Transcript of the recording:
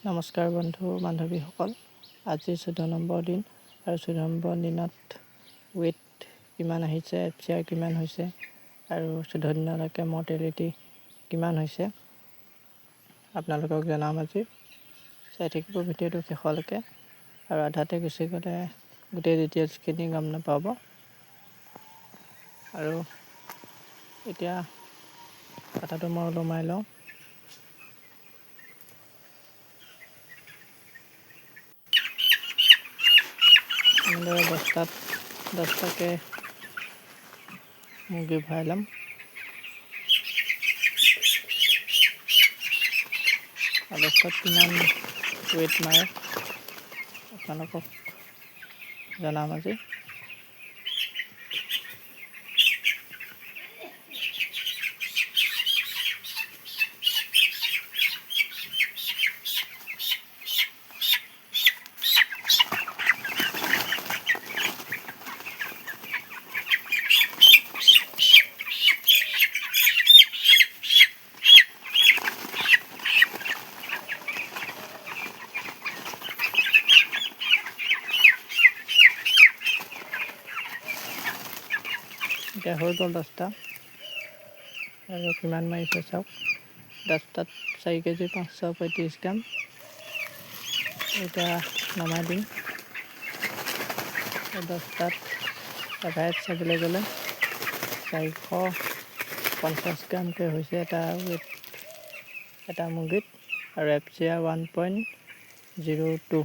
নমস্কাৰ বন্ধু বান্ধৱীসকল, আজি 14 নম্বৰ দিন আৰু 14 নম্বৰ দিনত ৱেইট কিমান আহিছে, FCR কিমান হৈছে আৰু 14 দিনলৈকে মৰ্টেলিটি কিমান হৈছে আপোনালোকক জনাম। আজি চাই থাকিব ভিডিঅ'টো শেষলৈকে, আৰু আধাতে গুচি গ'লে গোটেই ডিটেইলছখিনি গম নাপাব। আৰু এতিয়া কথাটো মই ওলমাই লওঁ। এনেদৰে বস্তাত 10টাকৈ মুৰ্গী ভৰাই ল'ম। বস্তাত কিমান ৱেইট মাৰে আপোনালোকক জনাম আজি। এতিয়া হৈ গ'ল 10টা, আৰু কিমান মাৰিছে চাওক। 10টাত 4 কেজি 535 গ্ৰাম। এতিয়া নমাই দিম। 10টাত এভাৰেজ চাবলৈ গ'লে 450 গ্ৰামকৈ হৈছে এটা মুৰ্গীত, আৰু FCR 1.02।